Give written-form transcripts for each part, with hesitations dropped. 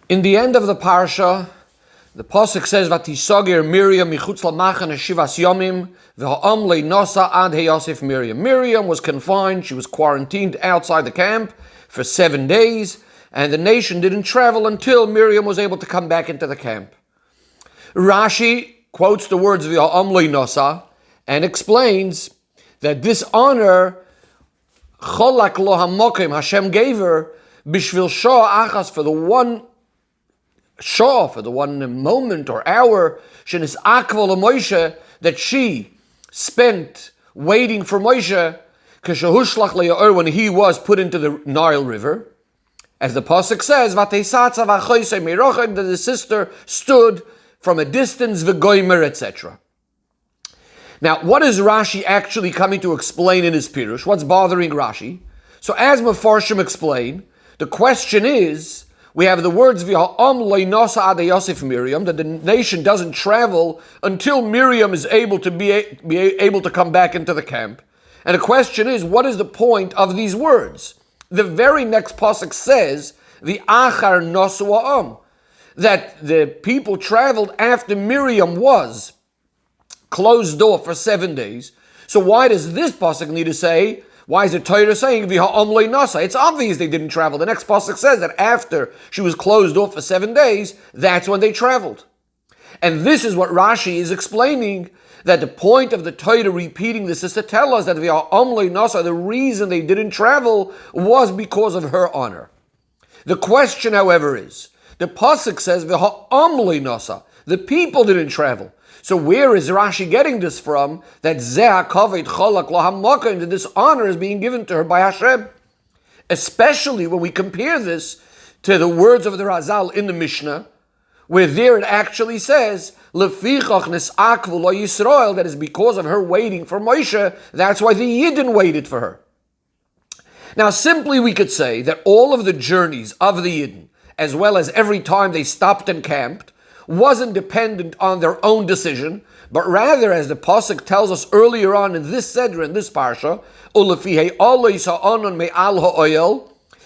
In the end of the parsha, the pasuk says, "Vatisagir Miriam michutz lamachane shivas yomim v'ha'am leinosa ad heyasif Miriam." Miriam was confined; she was quarantined outside the camp for 7 days, and the nation didn't travel until Miriam was able to come back into the camp. Rashi quotes the words v'ha'am leinosa and explains that this honor, cholak lo hamokim, Hashem gave her bishvil shah achas, for the one shah, for the one moment or hour, shenis akval Moshe, that she spent waiting for Moshe, kashahushlich le'or, when he was put into the Nile River. As the pasuk says, "Vateisatza v'achoisei meirochem," that the sister stood from a distance, v'goimer, etc. Now, what is Rashi actually coming to explain in his Pirush? What's bothering Rashi? So, as Mefarshim explain, the question is, we have the words "V'ha'am leinosa ad Yosef Miriam," that the nation doesn't travel until Miriam is able to be able to come back into the camp. And the question is, what is the point of these words? The very next pasuk says, "V'achar nosu ha'am," that the people traveled after Miriam was closed off for 7 days. So why does this pasuk need to say? Why is the Torah saying "V'ha'am leinosa"? It's obvious they didn't travel. The next pasuk says that after she was closed off for 7 days, that's when they traveled. And this is what Rashi is explaining, that the point of the Torah repeating this is to tell us that "V'ha'am leinosa," the reason they didn't travel was because of her honor. The question, however, is, the pasuk says "V'ha'am leinosa," the people didn't travel. So where is Rashi getting this from? That Zeh HaKavod Cholak Lo HaMakom, that this honor is being given to her by Hashem. Especially when we compare this to the words of the Razal in the Mishnah, where there it actually says, Lefichach Nis'akvu Lo Yisrael, that is because of her waiting for Moshe, that's why the Yidden waited for her. Now simply we could say that all of the journeys of the Yidden, as well as every time they stopped and camped, wasn't dependent on their own decision, but rather, as the pasuk tells us earlier on in this Seder, in this parsha,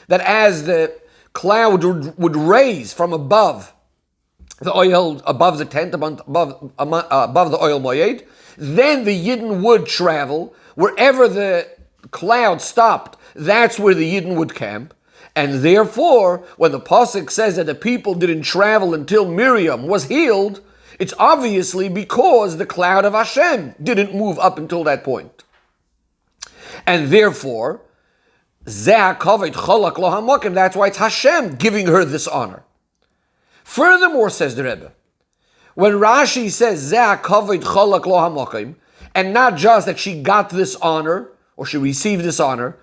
that as the cloud would raise from above the oil, above the tent, above the oil moed, then the Yidden would travel wherever the cloud stopped. That's where the Yidden would camp. And therefore, when the pasuk says that the people didn't travel until Miriam was healed, it's obviously because the cloud of Hashem didn't move up until that point. And therefore, Zeh HaKavod Cholak Lo HaMakom, that's why it's Hashem giving her this honor. Furthermore, says the Rebbe, when Rashi says Zeh HaKavod Cholak Lo HaMakom, and not just that she got this honor, or she received this honor,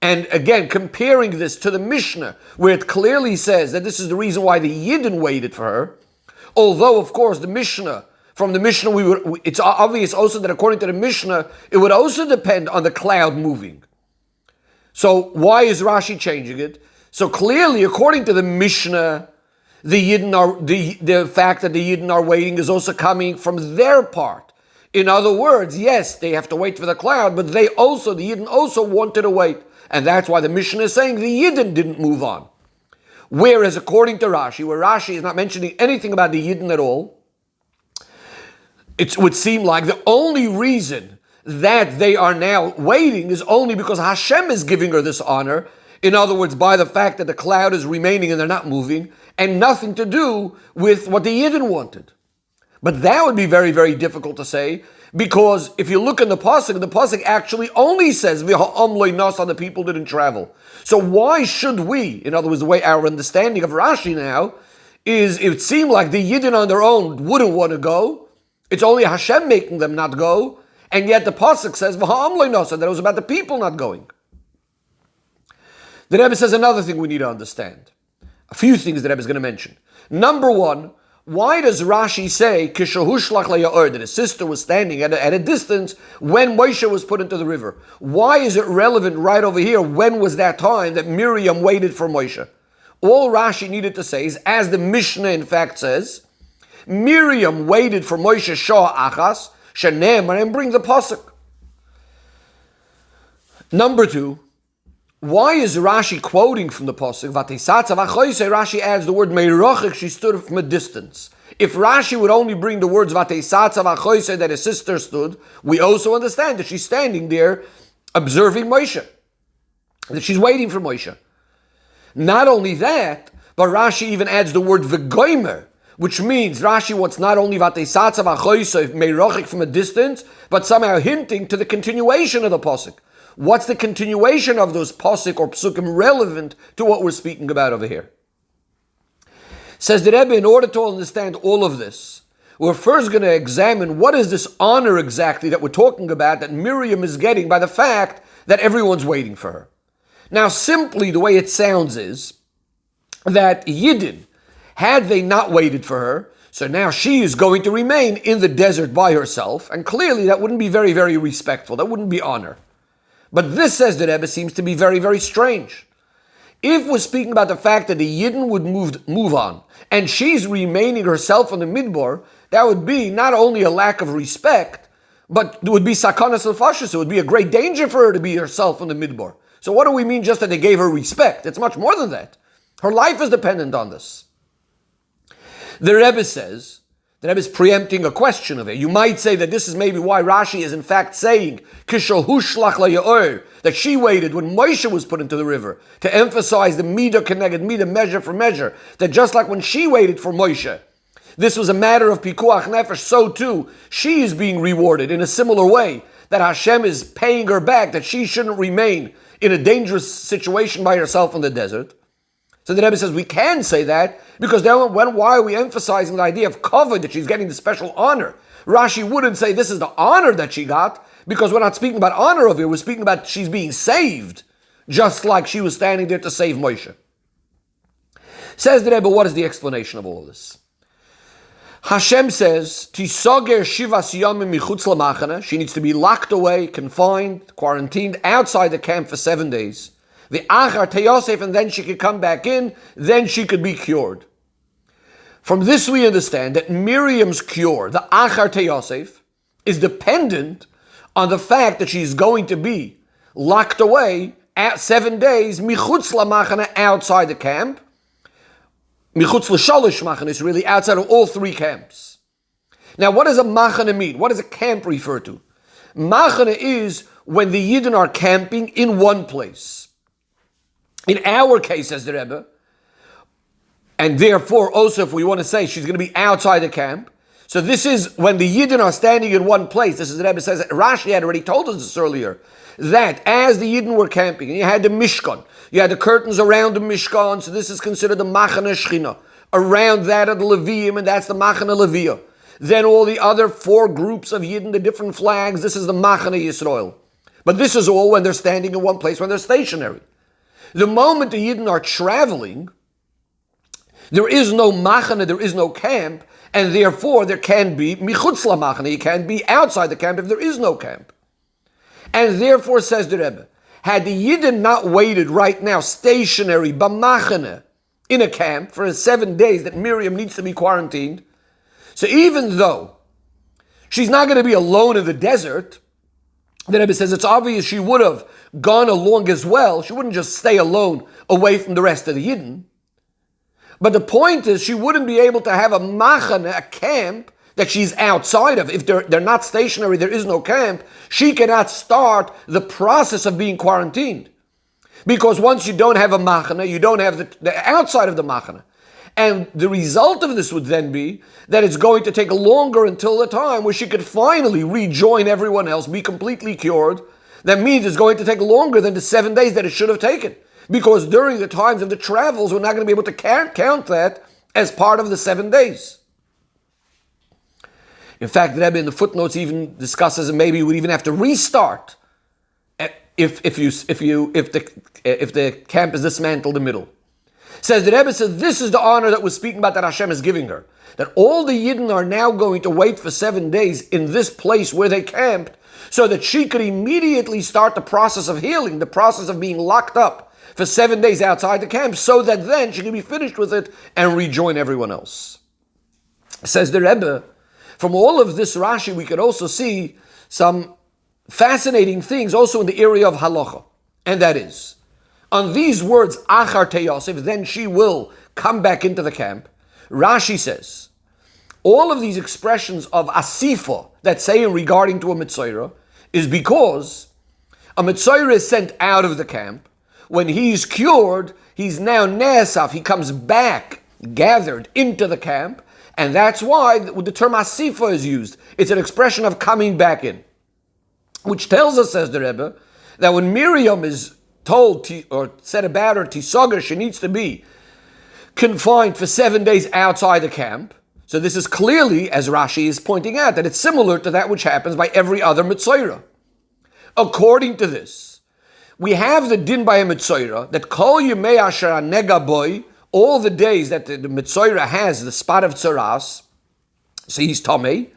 and again, comparing this to the Mishnah, where it clearly says that this is the reason why the Yidden waited for her, although, of course, from the Mishnah, it's obvious also that according to the Mishnah, it would also depend on the cloud moving. So why is Rashi changing it? So clearly, according to the Mishnah, the fact that the Yidden are waiting is also coming from their part. In other words, yes, they have to wait for the cloud, but the Yidden also wanted to wait. And that's why the Mishnah is saying the Yidden didn't move on. Whereas according to Rashi, where Rashi is not mentioning anything about the Yidden at all, it would seem like the only reason that they are now waiting is only because Hashem is giving her this honor. In other words, by the fact that the cloud is remaining and they're not moving, and nothing to do with what the Yidden wanted. But that would be very, very difficult to say, because if you look in the pasuk actually only says "V'ha'am leinosa," the people didn't travel. So why should we, in other words, the way our understanding of Rashi now is, it seemed like the Yidden on their own wouldn't want to go. It's only Hashem making them not go, and yet the pasuk says "V'ha'am leinosa," that it was about the people not going. The Rebbe says another thing we need to understand. A few things the Rebbe is going to mention. Number one, why does Rashi say Kishahushlich le'or, that his sister was standing at a distance when Moshe was put into the river? Why is it relevant right over here? When was that time that Miriam waited for Moshe? All Rashi needed to say is, as the Mishnah in fact says, Miriam waited for Moshe Shah Achas, Shenem, and bring the pasuk. Number two, Why is Rashi quoting from the pasuk? Rashi adds the word meirochik, she stood from a distance. If Rashi would only bring the words that his sister stood, we also understand that she's standing there observing Moshe, that she's waiting for Moshe. Not only that, but Rashi even adds the word v'goimer, which means Rashi wants not only meirochik from a distance, but somehow hinting to the continuation of the pasuk. What's the continuation of those pasuk or psukim relevant to what we're speaking about over here? Says the Rebbe, in order to understand all of this, we're first going to examine what is this honor exactly that we're talking about that Miriam is getting by the fact that everyone's waiting for her. Now, simply the way it sounds is that Yidden, had they not waited for her, so now she is going to remain in the desert by herself, and clearly that wouldn't be very, very respectful. That wouldn't be honor. But this, says the Rebbe, seems to be very, very strange. If we're speaking about the fact that the Yidden would move on, and she's remaining herself on the Midbar, that would be not only a lack of respect, but it would be sakanas al-fashis. It would be a great danger for her to be herself on the Midbar. So what do we mean just that they gave her respect? It's much more than that. Her life is dependent on this. The Rebbe says, the Rebbe is preempting a question of it. You might say that this is maybe why Rashi is in fact saying that she waited when Moshe was put into the river, to emphasize the midah connected midah, measure for measure, that just like when she waited for Moshe, this was a matter of pikuach nefesh, so too she is being rewarded in a similar way, that Hashem is paying her back, that she shouldn't remain in a dangerous situation by herself in the desert. So the Rebbe says we can say that, because then why are we emphasizing the idea of kavod, that she's getting the special honor? Rashi wouldn't say this is the honor that she got, because we're not speaking about honor over here, we're speaking about she's being saved, just like she was standing there to save Moshe. Says the Rebbe, what is the explanation of all of this? Hashem says, Tisoger shivas yamim michutz lamachana, she needs to be locked away, confined, quarantined outside the camp for 7 days. The achar teyosef, and then she could come back in, then she could be cured. From this we understand that Miriam's cure, the achar teyosef, is dependent on the fact that she's going to be locked away at 7 days, michutz lamachana, outside the camp. Michutz l'shalish machana is really outside of all 3 camps. Now, what does a machana mean? What does a camp refer to? Machana is when the Yidden are camping in one place. In our case, says the Rebbe, and therefore also if we want to say she's going to be outside the camp, so this is when the Yidden are standing in one place. This is the Rebbe says, Rashi had already told us this earlier, that as the Yidden were camping, and you had the Mishkan, you had the curtains around the Mishkan, so this is considered the Machane Shechina. Around that are the Leviim, and that's the Machane Leviah. Then all the other 4 groups of Yidden, the different flags, this is the Machane Yisrael. But this is all when they're standing in one place, when they're stationary. The moment the Yidden are traveling, there is no machane, there is no camp, and therefore there can be michutz lamachane, you can be outside the camp if there is no camp. And therefore, says the Rebbe, had the Yidden not waited right now stationary, b'machane, in a camp for 7 days that Miriam needs to be quarantined, so even though she's not going to be alone in the desert, the Rebbe says it's obvious she would have gone along as well. She wouldn't just stay alone away from the rest of the Yidden. But the point is, she wouldn't be able to have a machane, a camp, that she's outside of. If they're not stationary, there is no camp, she cannot start the process of being quarantined. Because once you don't have a machane, you don't have the outside of the machane. And the result of this would then be that it's going to take longer until the time where she could finally rejoin everyone else, be completely cured. That means it's going to take longer than the 7 days that it should have taken. Because during the times of the travels, we're not going to be able to count that as part of the 7 days. In fact, the Rebbe in the footnotes even discusses, and maybe you would even have to restart if the camp is dismantled in the middle. Says the Rebbe says this is the honor that we're speaking about that Hashem is giving her. That all the Yidden are now going to wait for 7 days in this place where they camped, so that she could immediately start the process of healing, the process of being locked up for 7 days outside the camp, so that then she can be finished with it and rejoin everyone else. Says the Rebbe, from all of this Rashi, we could also see some fascinating things also in the area of halacha. And that is, On these words, Achar Te Yosef, then she will come back into the camp. Rashi says, all of these expressions of asifa that say regarding to a Mitzorah is because a Mitzorah is sent out of the camp. When he's cured, he's now Ne'asaf, he comes back, gathered into the camp, and that's why the term asifa is used. It's an expression of coming back in. Which tells us, says the Rebbe, that when Miriam is told or said about her, Tisager, she needs to be confined for 7 days outside the camp. So this is clearly, as Rashi is pointing out, that it's similar to that which happens by every other Mitzorah. According to this, we have the din by a Mitzorah that Kol Yemei Asher Nega Boy, all the days that the Mitzorah has the spot of Tzaras, so he's Tomei,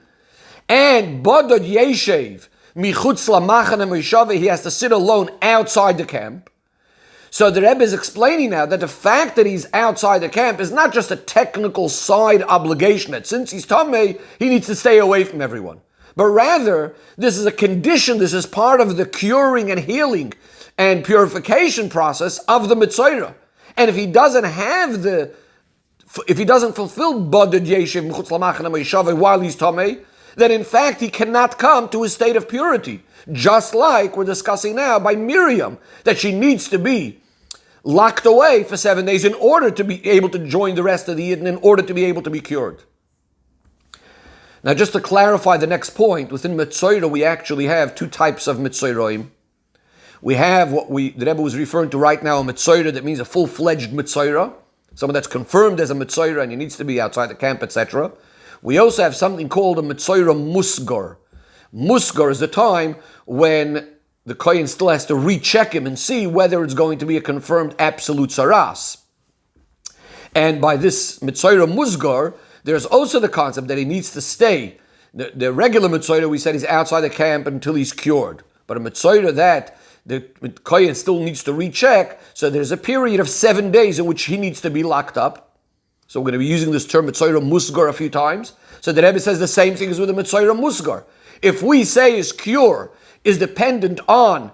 and Bodod Yeshev, Michutz Lamachane Moishave, he has to sit alone outside the camp. So the Rebbe is explaining now that the fact that he's outside the camp is not just a technical side obligation, that since he's Tameh, he needs to stay away from everyone. But rather, this is a condition, this is part of the curing and healing and purification process of the Mitzorah. And if he doesn't fulfill Boded Yeshiv Mechutz Lamachane Moishave while he's Tameh, then in fact he cannot come to his state of purity. Just like we're discussing now by Miriam, that she needs to be locked away for 7 days in order to be able to join the rest of the Yidden, in order to be able to be cured. Now just to clarify the next point, within Mitzorah we actually have two types of Mitzorahim. We have what the Rebbe was referring to right now, a Mitzorah that means a full-fledged Mitzorah, someone that's confirmed as a Mitzorah and he needs to be outside the camp, etc. We also have something called a Mitzorah Musgar. Musgar is the time when the Kohen still has to recheck him and see whether it's going to be a confirmed absolute saras. And by this Mitzorah Musgar, there's also the concept that he needs to stay. The regular Mitzorah, we said, he's outside the camp until he's cured. But a Mitzorah that the Kohen still needs to recheck, so there's a period of 7 days in which he needs to be locked up. So we're going to be using this term Mitzorah Musgar a few times. So the Rebbe says the same thing as with the Mitzorah Musgar. If we say his cure is dependent on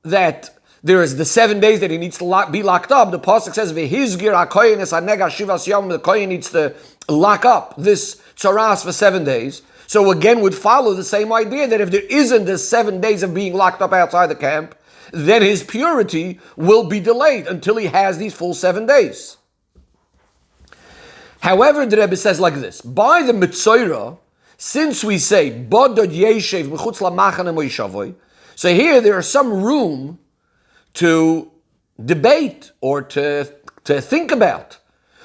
that there is the 7 days that he needs to be locked up, the pasuk says v'hizgir hakohen es hanega shivas yom, the kohen needs to lock up this tzaras for 7 days. So again would follow the same idea that if there isn't the 7 days of being locked up outside the camp, then his purity will be delayed until he has these full 7 days. However, the Rebbe says like this: by the Mitzorah, since we say Bodod Yeshev Mechutz Lamachane Moishavoy, so here there is some room to debate or to think about.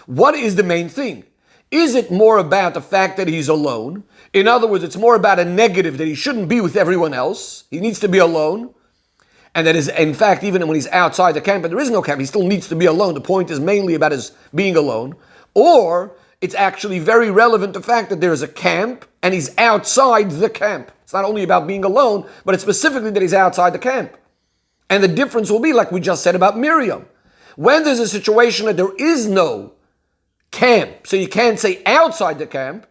What is the main thing? Is it more about the fact that he's alone? In other words, it's more about a negative that he shouldn't be with everyone else. He needs to be alone. And that is, in fact, even when he's outside the camp, but there is no camp, he still needs to be alone. The point is mainly about his being alone. Or it's actually very relevant the fact that there is a camp and he's outside the camp. It's not only about being alone, but it's specifically that he's outside the camp. And the difference will be like we just said about Miriam. When there's a situation that there is no camp, so you can't say outside the camp.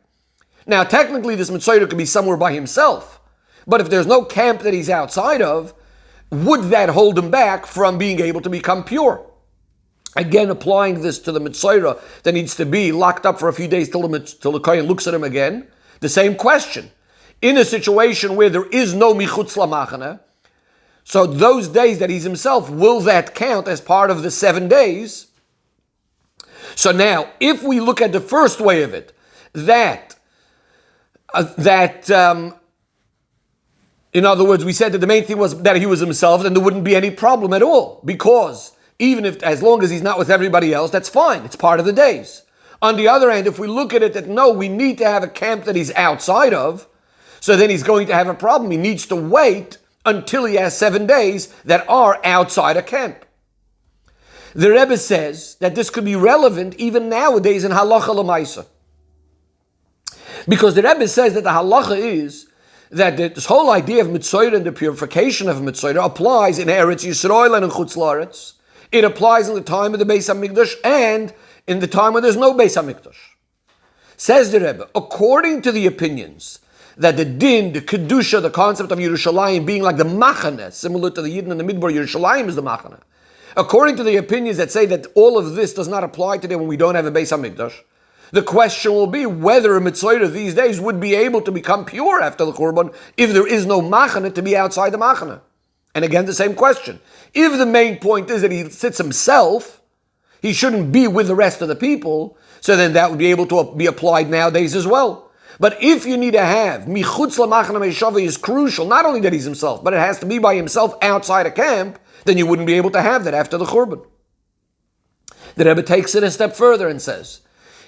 Now technically this Mitzorah could be somewhere by himself. But if there's no camp that he's outside of, would that hold him back from being able to become pure? Again, applying this to the Mitzorah that needs to be locked up for a few days till the Kohen looks at him again. The same question. In a situation where there is no Michutz Lamachane, so those days that he's himself, will that count as part of the 7 days? So now, if we look at the first way of it, in other words, we said that the main thing was that he was himself, then there wouldn't be any problem at all, because even if, as long as he's not with everybody else, that's fine. It's part of the days. On the other hand, if we look at it that no, we need to have a camp that he's outside of, so then he's going to have a problem. He needs to wait until he has 7 days that are outside a camp. The Rebbe says that this could be relevant even nowadays in halacha l'maisa. Because the Rebbe says that the halacha is that this whole idea of Mitzorah and the purification of Mitzorah applies in Eretz Yisrael and in Chutz La'aretz. It applies in the time of the Beis HaMikdash and in the time when there's no Beis HaMikdash. Says the Rebbe, according to the opinions that the din, the kedusha, the concept of Yerushalayim being like the machane, similar to the Yidden in the Midbar, Yerushalayim is the machane. According to the opinions that say that all of this does not apply today when we don't have a Beis HaMikdash, the question will be whether a Mitzvah these days would be able to become pure after the Korban if there is no Machane to be outside the Machane. And again, the same question. If the main point is that he sits himself, he shouldn't be with the rest of the people, so then that would be able to be applied nowadays as well. But if you need to have Michutz LaMachane Meishava is crucial, not only that he's himself, but it has to be by himself outside a camp, then you wouldn't be able to have that after the Churban. The Rebbe takes it a step further and says,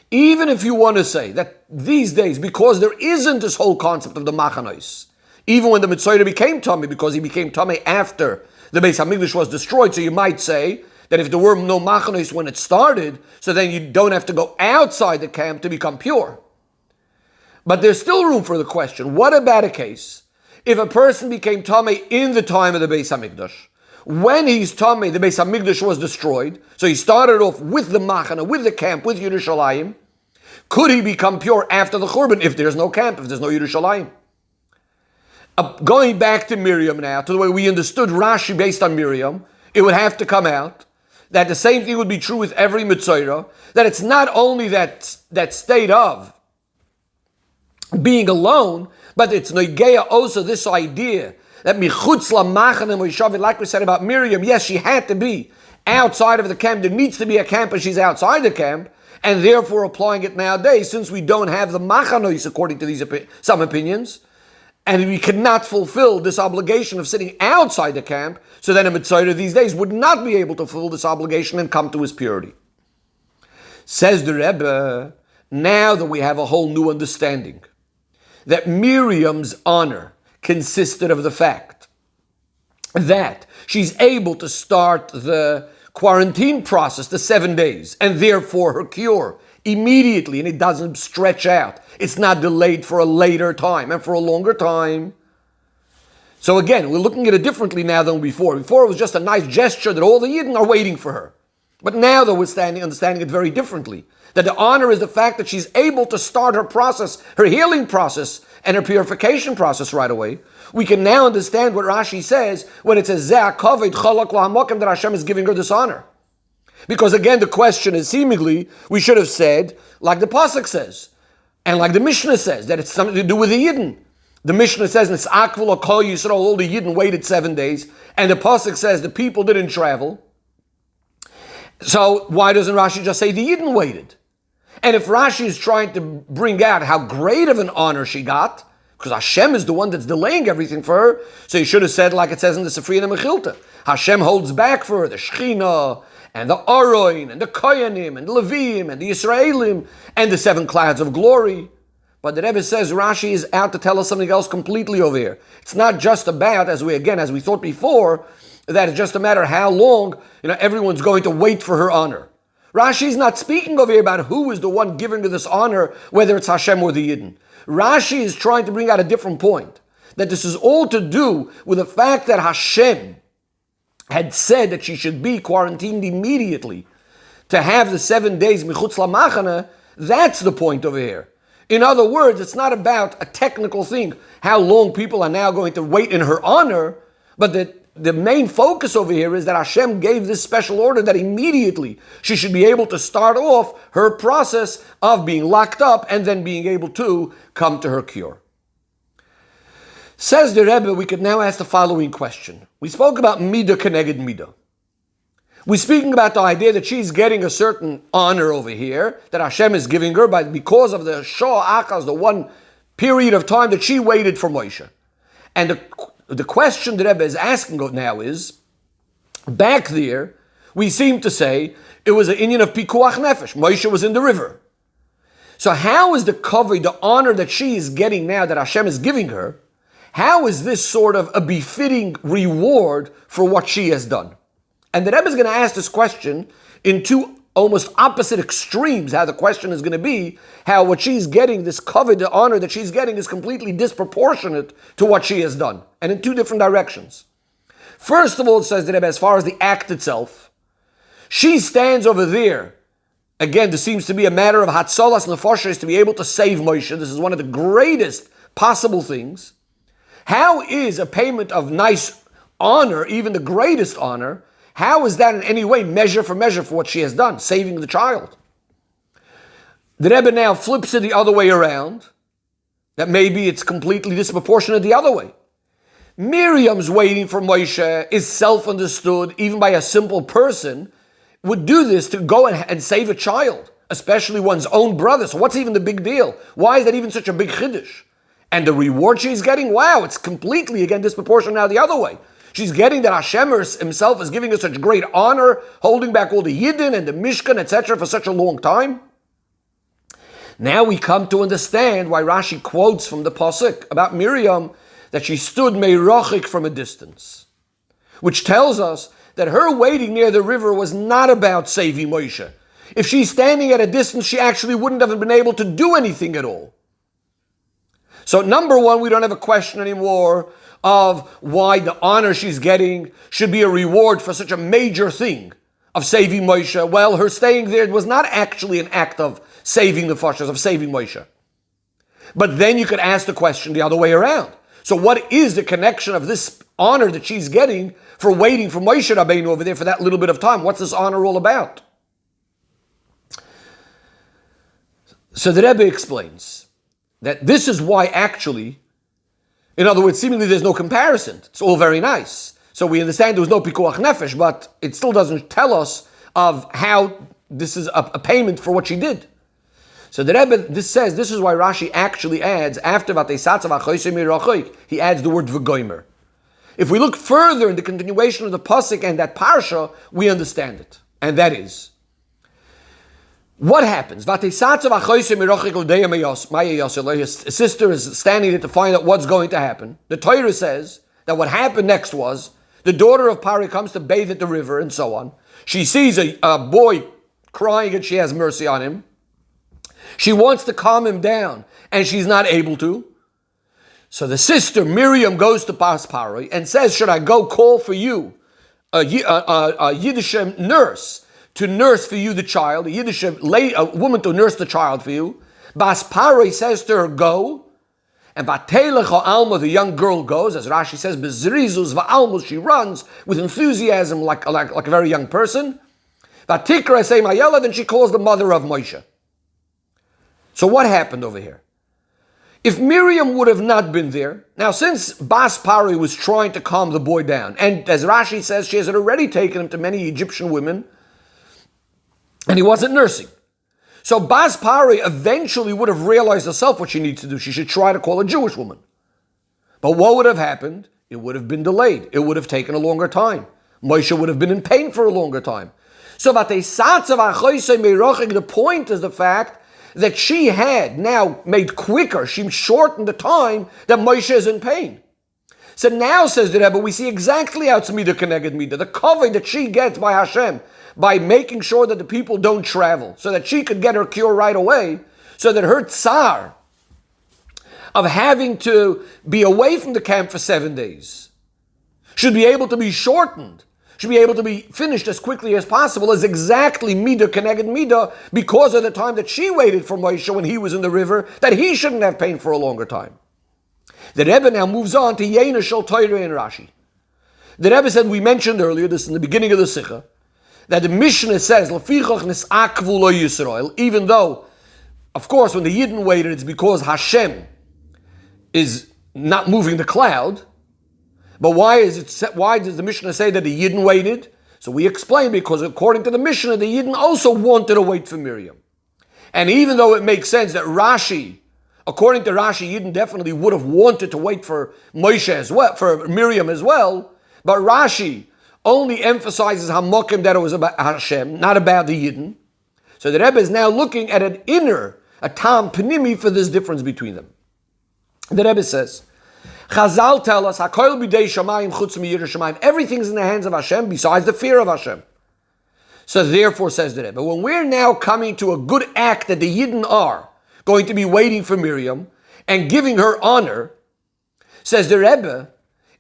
even if you want to say that these days, because there isn't this whole concept of the Machanos, even when the Mitzvah became Tameh, because he became Tameh after the Beis HaMikdash was destroyed, so you might say that if there were no Machanos when it started, so then you don't have to go outside the camp to become pure. But there's still room for the question, what about a case if a person became Tameh in the time of the Beis HaMikdash? When he's Tameh, the Beis HaMikdash was destroyed, so he started off with the Machane, with the camp, with Yerushalayim. Could he become pure after the Churban if there's no camp, if there's no Yerushalayim? Going back to Miriam now, to the way we understood Rashi based on Miriam, it would have to come out that the same thing would be true with every Mitzvah, that it's not only that state of being alone, but it's Noigeya also this idea that Michutz LaMachane Meishava, like we said about Miriam, yes, she had to be outside of the camp. There needs to be a camp, and she's outside the camp, and therefore applying it nowadays, since we don't have the Machanos, according to these some opinions, and we cannot fulfill this obligation of sitting outside the camp, so then a Mitzvah these days would not be able to fulfill this obligation and come to his purity. Says the Rebbe, now that we have a whole new understanding, that Miriam's honor consisted of the fact that she's able to start the quarantine process, the 7 days, and therefore her cure immediately, and it doesn't stretch out. It's not delayed for a later time and for a longer time. So again, we're looking at it differently now than before. Before it was just a nice gesture that all the Yidden are waiting for her. But now that we're understanding it very differently, that the honor is the fact that she's able to start her process, her healing process, and her purification process right away. We can now understand what Rashi says when it says Zeh HaKavod Chalak LaHamokim, that Hashem is giving her this honor. Because again, the question is seemingly, we should have said, like the Pasuk says, and like the Mishnah says, that it's something to do with the Yidden. The Mishnah says, Nitzakvul Kol Yisrael, all the Yidden waited 7 days, and the Pasuk says the people didn't travel. So why doesn't Rashi just say the Yidden waited? And if Rashi is trying to bring out how great of an honor she got, because Hashem is the one that's delaying everything for her, so he should have said, like it says in the Sefri and the Mechilta, Hashem holds back for her the Shechina, and the Aroin, and the Koyanim, and the Levim, and the Yisraelim, and the 7 clouds of glory. But the Rebbe says Rashi is out to tell us something else completely over here. It's not just about, as we thought before, that it's just a matter of how long, everyone's going to wait for her honor. Rashi is not speaking over here about who is the one giving her this honor, whether it's Hashem or the Yidden. Rashi is trying to bring out a different point, that this is all to do with the fact that Hashem had said that she should be quarantined immediately to have the 7 days Michutz LaMachane. That's the point over here. In other words, it's not about a technical thing, how long people are now going to wait in her honor, but that the main focus over here is that Hashem gave this special order that immediately she should be able to start off her process of being locked up and then being able to come to her cure. Says the Rebbe, we could now ask the following question. We spoke about Midah Keneged Midah. We're speaking about the idea that she's getting a certain honor over here, that Hashem is giving her because of the Shah Achaz, the one period of time that she waited for Moshe. And the question the Rebbe is asking now is, back there, we seem to say it was an inyan of Pikuach Nefesh. Moshe was in the river. So how is the kavod, the honor that she is getting now, that Hashem is giving her, how is this sort of a befitting reward for what she has done? And the Rebbe is going to ask this question in two almost opposite extremes, how the question is going to be, how what she's getting, this kavod, the honor that she's getting, is completely disproportionate to what she has done, and in two different directions. First of all, it says the Rebbe, as far as the act itself, she stands over there. Again, this seems to be a matter of hatzalas nefashos, to be able to save Moshe. This is one of the greatest possible things. How is a payment of nice honor, even the greatest honor, How is that in any way measure for what she has done, saving the child? The Rebbe now flips it the other way around, that maybe it's completely disproportionate the other way. Miriam's waiting for Moshe is self-understood, even by a simple person, would do this to go and save a child, especially one's own brother. So what's even the big deal? Why is that even such a big chiddush? And the reward she's getting, wow, it's completely, again, disproportionate now the other way. She's getting that Hashem himself is giving her such great honor, holding back all the Yidden and the Mishkan, etc. for such a long time. Now we come to understand why Rashi quotes from the Pasuk about Miriam that she stood meirochik from a distance, which tells us that her waiting near the river was not about saving Moshe. If she's standing at a distance, she actually wouldn't have been able to do anything at all. So number one, we don't have a question anymore of why the honor she's getting should be a reward for such a major thing of saving Moshe. Well, her staying there was not actually an act of saving the Fashas, of saving Moshe. But then you could ask the question the other way around. So what is the connection of this honor that she's getting for waiting for Moshe Rabbeinu over there for that little bit of time? What's this honor all about? So the Rebbe explains that this is why actually, in other words, seemingly there's no comparison. It's all very nice. So we understand there was no pikuach nefesh, but it still doesn't tell us of how this is a payment for what she did. So the Rebbe, this is why Rashi actually adds, after Vatesatzav Achoyse Mirochoik, he adds the word V'goymer. If we look further in the continuation of the Pasuk and that Parsha, we understand it. And that is, what happens? Vatesatzav Achoyse Mirochoik Odeya Maya Yosel, his sister is standing there to find out what's going to happen. The Torah says that what happened next was, the daughter of Pari comes to bathe at the river and so on. She sees a boy crying and she has mercy on him. She wants to calm him down, and she's not able to. So the sister, Miriam, goes to Pari and says, should I go call for you a Yiddish nurse to nurse for you the child, a woman to nurse the child for you? Bas Pari says to her, go. And Vatelech Alma, the young girl, goes, as Rashi says, Bezrizus va'almus, she runs with enthusiasm like a very young person. Vatikra say Mayela, then she calls the mother of Moshe. So what happened over here? If Miriam would have not been there, now since Bas Pari was trying to calm the boy down, and as Rashi says, she has already taken him to many Egyptian women, and he wasn't nursing. So Bas Pari eventually would have realized herself what she needs to do. She should try to call a Jewish woman. But what would have happened? It would have been delayed. It would have taken a longer time. Moshe would have been in pain for a longer time. So the point is the fact that she had now made quicker, she shortened the time that Moshe is in pain. So now, says the Rebbe, we see exactly how it's Midah Keneged Midah, the cover that she gets by Hashem, by making sure that the people don't travel, so that she could get her cure right away, so that her tsar of having to be away from the camp for 7 days should be able to be shortened, should be able to be finished as quickly as possible, is exactly Midah Keneged Midah, because of the time that she waited for Moshe when he was in the river, that he shouldn't have pain for a longer time. The Rebbe now moves on to Yena Shel Torah in Rashi. The Rebbe said, we mentioned earlier, this in the beginning of the Sicha, that the Mishnah says, Lefichach nis'akvu lo Yisrael, even though, of course, when the Yidden waited, it's because Hashem is not moving the cloud. But why does the Mishnah say that the Yidden waited? So we explain, because according to the Mishnah, the Yidden also wanted to wait for Miriam. And even though it makes sense that Rashi, according to Rashi, Yidden definitely would have wanted to wait for Moshe as well, for Miriam as well, but Rashi only emphasizes Hamokim that it was about Hashem, not about the Yidden. So the Rebbe is now looking at a tam panimi for this difference between them. The Rebbe says, Chazal tell us, Hakoil b'dei shamayim chutz mi'yirah shamayim. Everything's in the hands of Hashem besides the fear of Hashem. So therefore, says the Rebbe, when we're now coming to a good act that the Yidden are going to be waiting for Miriam and giving her honor, says the Rebbe,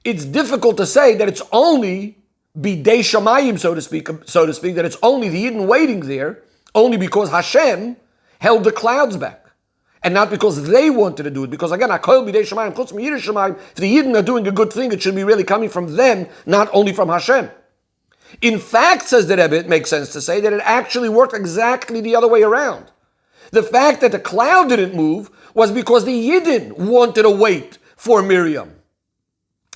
it's difficult to say that it's only b'dei shamayim, so to speak, that it's only the Yidden waiting there, only because Hashem held the clouds back. And not because they wanted to do it. Because again, if the Yidden are doing a good thing, it should be really coming from them, not only from Hashem. In fact, says the Rebbe, it makes sense to say that it actually worked exactly the other way around. The fact that the cloud didn't move was because the Yidden wanted to wait for Miriam.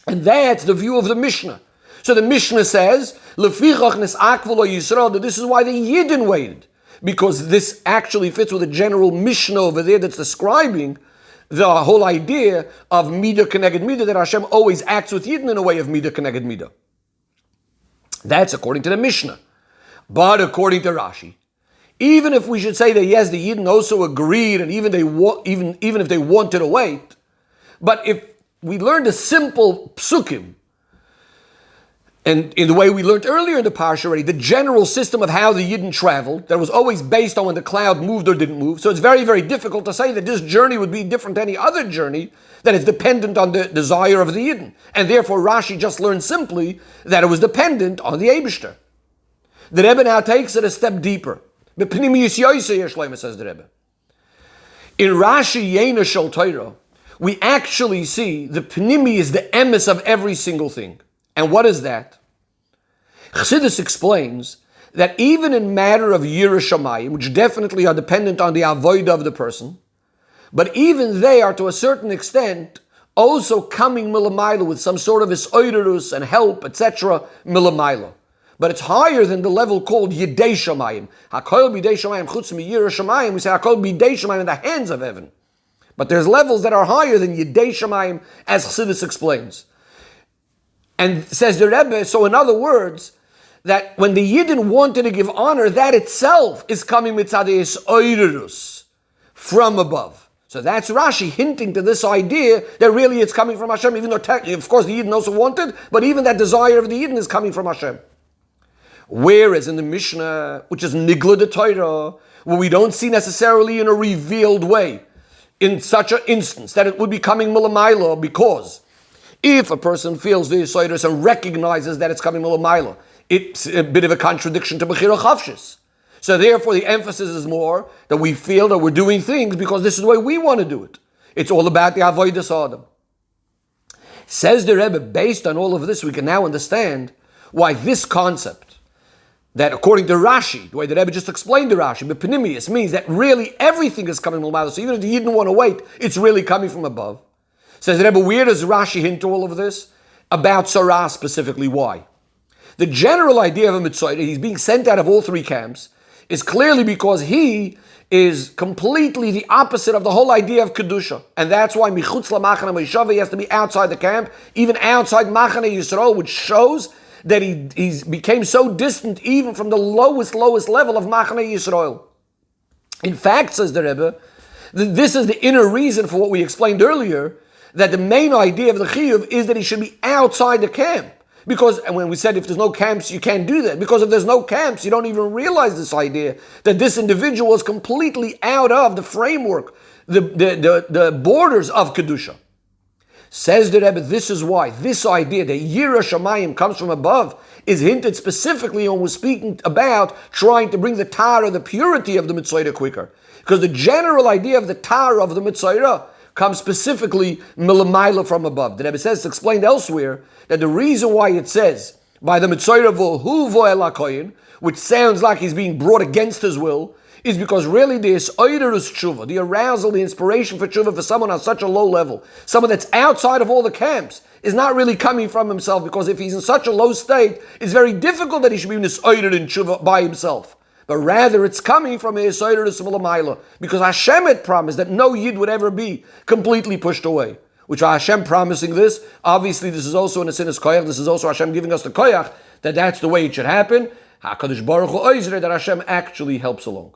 And that's the view of the Mishnah. So the Mishnah says, Lefichach nes'akvu lo Yisrael, that this is why the Yidden waited. Because this actually fits with the general Mishnah over there that's describing the whole idea of Midah Keneged Midah, that Hashem always acts with Yidden in a way of Midah Keneged Midah. That's according to the Mishnah. But according to Rashi, even if we should say that yes, the Yidden also agreed, and even if they wanted to wait, but if we learned a simple psukim, and in the way we learned earlier in the parsha already, the general system of how the Yidden traveled, that was always based on when the cloud moved or didn't move. So it's very, very difficult to say that this journey would be different than any other journey that is dependent on the desire of the Yidden. And therefore Rashi just learned simply that it was dependent on the Eibishter. The Rebbe now takes it a step deeper. Says the Rebbe. In Rashi Yena Shel Torah, we actually see the Pnimi is the emes of every single thing. And what is that? Chassidus explains that even in matter of Yirah Shamayim, which definitely are dependent on the avodah of the person, but even they are to a certain extent also coming milamayla with some sort of isoidurus and help, etc. milamayla. But it's higher than the level called Yidei Shamayim. Hakol bidei Shamayim chutz mi Yirah Shamayim. We say Hakol bidei Shamayim in the hands of heaven. But there's levels that are higher than Yidei Shamayim, as Chassidus explains. And says the Rebbe, so in other words, that when the Yidden wanted to give honor, that itself is coming mitzadei oirus, from above. So that's Rashi hinting to this idea that really it's coming from Hashem, even though of course the Yidden also wanted, but even that desire of the Yidden is coming from Hashem. Whereas in the Mishnah, which is Nigla de Torah, where we don't see necessarily in a revealed way, in such an instance, that it would be coming milamayla, because if a person feels the Yisodus and recognizes that it's coming milamayla, it's a bit of a contradiction to Bechira Chavshis. So therefore the emphasis is more that we feel that we're doing things because this is the way we want to do it. It's all about the Avodas Adam. Says the Rebbe, based on all of this, we can now understand why this concept, that according to Rashi, the way the Rebbe just explained the Rashi, B'Pnimius, means that really everything is coming from milamayla. So even if you didn't want to wait, it's really coming from above. Says the Rebbe, where does Rashi hint to all of this? About Sarah specifically. Why? The general idea of a Mitzvah, he's being sent out of all three camps, is clearly because he is completely the opposite of the whole idea of Kedusha. And that's why Michutz LaMachane Meishava, he has to be outside the camp, even outside Machane Yisrael, which shows that he became so distant even from the lowest level of Machane Yisrael. In fact, says the Rebbe, this is the inner reason for what we explained earlier, that the main idea of the chiyuv is that he should be outside the camp. Because, and when we said if there's no camps, you can't do that. Because if there's no camps, you don't even realize this idea that this individual is completely out of the framework, the borders of Kedusha. Says the Rebbe, this is why this idea that Yirah Shamayim comes from above is hinted specifically when we're speaking about trying to bring the tar, the purity of the Mitzvah quicker. Because the general idea of the tar of the Mitzvah comes specifically milamayla, from above. The Rebbe says, it's explained elsewhere, that the reason why it says by the Mitzvah v'hu vo'el hakoyin, which sounds like he's being brought against his will, is because really the isoidurus tshuva, the arousal, the inspiration for tshuva for someone on such a low level, someone that's outside of all the camps, is not really coming from himself, because if he's in such a low state, it's very difficult that he should be in this isoidur in tshuva by himself. But rather it's coming from a isoidurus milamayla, because Hashem had promised that no Yid would ever be completely pushed away. Which Hashem promising this, obviously this is also in a sinus koyach, this is also Hashem giving us the koyach, that that's the way it should happen. HaKadosh Baruch Hu Oizre, that Hashem actually helps along.